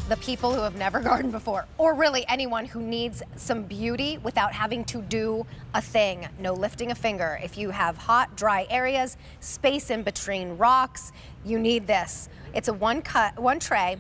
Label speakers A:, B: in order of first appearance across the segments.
A: the people who have never gardened before, or really anyone who needs some beauty without having to do a thing. No lifting a finger. If you have hot, dry areas, space in between rocks, you need this. It's a one tray,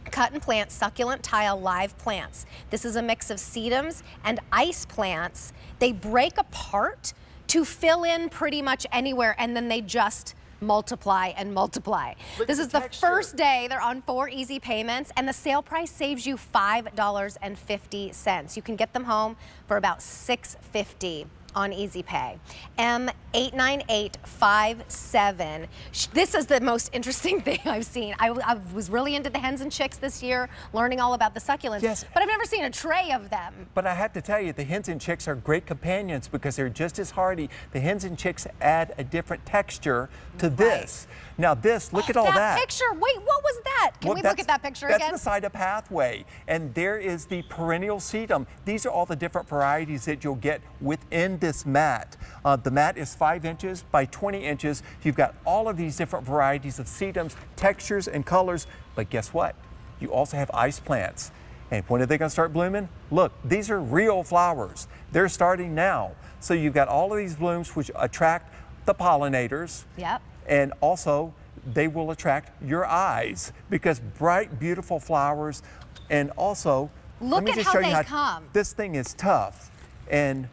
A: cut and plant succulent tile live plants. This is a mix of sedums and ice plants. They break apart to fill in pretty much anywhere, and then they just multiply and multiply. This is the first day. They're on 4 easy payments, and the sale price saves you $5.50. You can get them home for about $6.50 on Easy Pay. M89857. This is the most interesting thing I've seen. I was really into the hens and chicks this year, learning all about the succulents,
B: yes,
A: but I've never seen a tray of them.
B: But I have to tell you, the hens and chicks are great companions because they're just as hardy. The hens and chicks add a different texture to this. Now this, look at all that.
A: Picture, wait, what was that? Can we look at that picture again?
B: That's beside a pathway, and there is the perennial sedum. These are all the different varieties that you'll get within this mat. The mat is 5 inches by 20 inches. You've got all of these different varieties of sedums, textures, and colors, but guess what? You also have ice plants. And when are they going to start blooming? Look, these are real flowers. They're starting now. So you've got all of these blooms which attract the pollinators.
A: Yep.
B: And also, they will attract your eyes because bright, beautiful flowers. And also,
A: look at how they come.
B: This thing is tough, and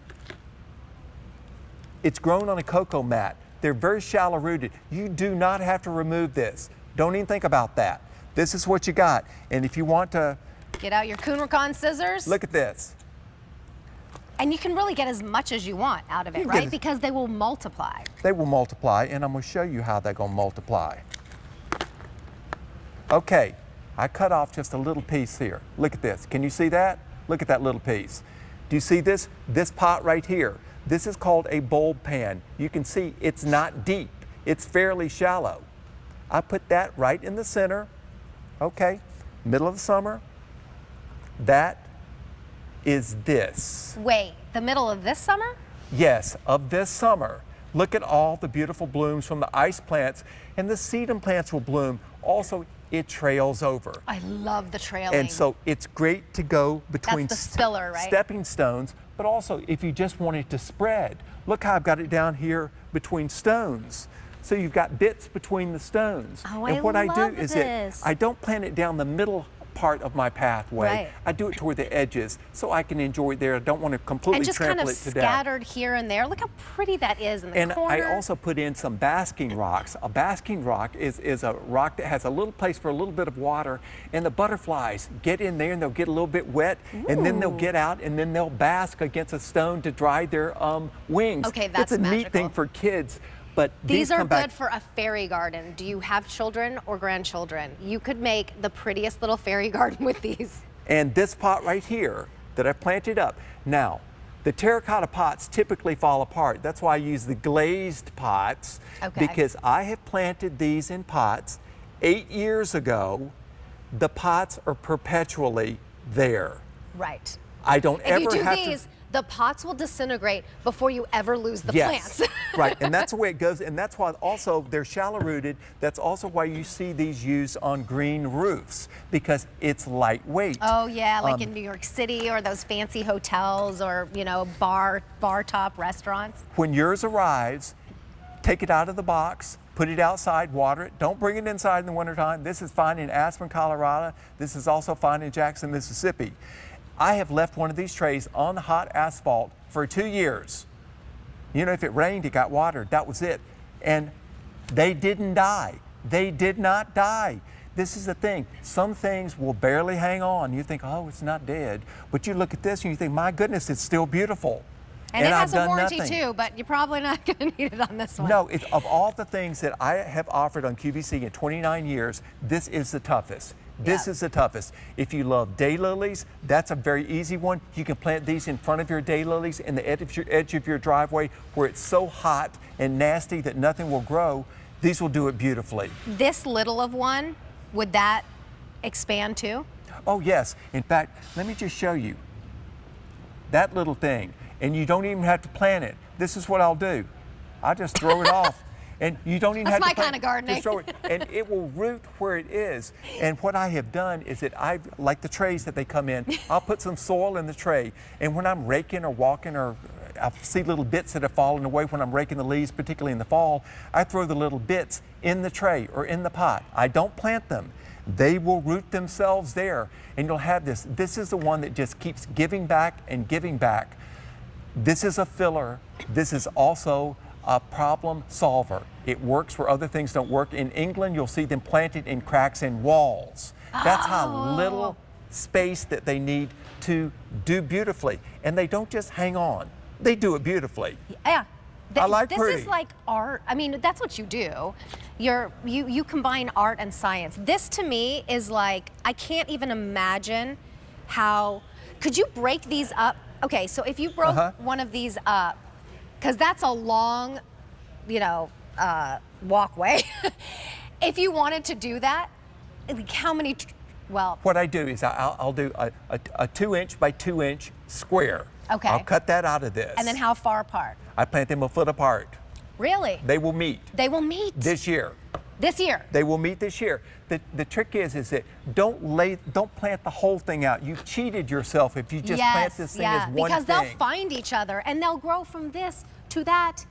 B: it's grown on a cocoa mat. They're very shallow rooted. You do not have to remove this. Don't even think about that. This is what you got. And if you want to
A: get out your Kunrikan scissors,
B: look at this.
A: And you can really get as much as you want out of it, right? Because they will multiply.
B: They will multiply, and I'm going to show you how they're going to multiply. Okay, I cut off just a little piece here. Look at this. Can you see that? Look at that little piece. Do you see this? This pot right here. This is called a bulb pan. You can see it's not deep. It's fairly shallow. I put that right in the center. Okay, middle of the summer. That is this.
A: Wait, the middle of this summer?
B: Yes, of this summer. Look at all the beautiful blooms from the ice plants, and the sedum plants will bloom. Also, it trails over.
A: I love the trailing.
B: And so it's great to go between
A: That's the spiller, right?
B: Stepping stones, but also if you just want it to spread. Look how I've got it down here between stones. So you've got bits between the stones.
A: Oh,
B: and what I do is
A: this.
B: I don't plant it down the middle part of my pathway.
A: Right.
B: I do it toward the edges so I can enjoy it there. I don't want to completely trample it to death.
A: And just kind of scattered here and there. Look how pretty that is in the corner.
B: And I also put in some basking rocks. A basking rock is a rock that has a little place for a little bit of water, and the butterflies get in there and they'll get a little bit wet. Ooh. And then they'll get out and then they'll bask against a stone to dry their wings.
A: Okay, that's
B: It's a
A: magical.
B: neat thing for kids. But
A: these are good for a fairy garden. Do you have children or grandchildren? You could make the prettiest little fairy garden with these.
B: And this pot right here that I planted up. Now, the terracotta pots typically fall apart. That's why I use the glazed pots.
A: Okay.
B: Because I have planted these in pots 8 years ago. The pots are perpetually there.
A: Right.
B: I don't ever
A: if you do
B: have
A: these,
B: to...
A: the pots will disintegrate before you ever lose the
B: Yes.
A: plants.
B: Right, and that's the way it goes, and that's why also they're shallow rooted. That's also why you see these used on green roofs, because it's lightweight.
A: Oh yeah, like in New York City or those fancy hotels or, you know, bar top restaurants.
B: When yours arrives, take it out of the box, put it outside, water it. Don't bring it inside in the wintertime. This is fine in Aspen, Colorado. This is also fine in Jackson, Mississippi. I have left one of these trays on the hot asphalt for 2 years. You know, if it rained, it got watered. That was it. And they didn't die. They did not die. This is the thing. Some things will barely hang on. You think, oh, it's not dead. But you look at this and you think, my goodness, it's still beautiful.
A: And it has
B: I've
A: a warranty
B: nothing.
A: too, but you're probably not going to need it on this one.
B: No, of all the things that I have offered on QVC in 29 years, this is the toughest. This is the toughest. If you love daylilies, that's a very easy one. You can plant these in front of your daylilies in the edge of your driveway where it's so hot and nasty that nothing will grow. These will do it beautifully.
A: This little of one, would that expand too?
B: Oh yes. In fact, let me just show you that little thing. And you don't even have to plant it. This is what I'll do. I'll just throw it off. And you don't even
A: That's
B: have to
A: my
B: plant,
A: kind of gardening.
B: just throw it, and it will root where it is. And what I have done is that like the trays that they come in, I'll put some soil in the tray. And when I'm raking or walking, or I see little bits that have fallen away when I'm raking the leaves, particularly in the fall, I throw the little bits in the tray or in the pot. I don't plant them. They will root themselves there. And you'll have this. This is the one that just keeps giving back and giving back. This is a filler. This is also a problem solver. It works where other things don't work. In England, you'll see them planted in cracks in walls. That's how little space that they need to do beautifully. And they don't just hang on. They do it beautifully.
A: Yeah.
B: I like
A: this
B: pretty.
A: is like art. I mean, that's what you do. You combine art and science. This to me is like, I can't even imagine how, could you break these up? Okay, so if you broke one of these up, because that's a long, walkway. If you wanted to do that, like how many, well.
B: What I do is I'll do a 2-inch by 2-inch square.
A: Okay.
B: I'll cut that out of this.
A: And then how far apart?
B: I plant them a foot apart.
A: Really?
B: They will meet.
A: They will meet.
B: This year.
A: This year?
B: They will meet this year. The trick is that don't plant the whole thing out. You've cheated yourself if you just plant this thing as one thing.
A: Because they'll find each other and they'll grow from this to that,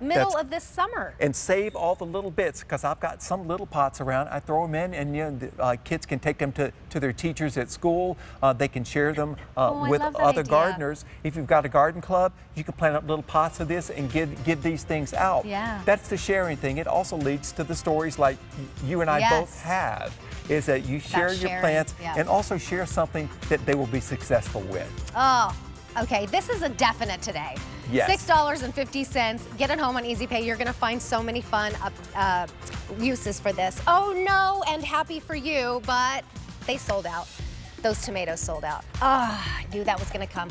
A: middle of this summer.
B: And save all the little bits, because I've got some little pots around. I throw them in, and the kids can take them to their teachers at school. They can share them with other gardeners. If you've got a garden club, you can plant up little pots of this and give these things out.
A: Yeah.
B: That's the sharing thing. It also leads to the stories like you and I both have, is that you share your plants and also share something that they will be successful with.
A: Oh, okay. This is a definite today.
B: Yes.
A: $6.50. Get it home on Easy Pay. You're going to find so many fun uses for this. Oh, no, and happy for you, but they sold out. Those tomatoes sold out. Oh, I knew that was going to come.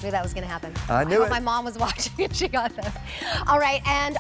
A: Knew that was going to happen.
B: I knew it.
A: My mom was watching and she got this. All right, and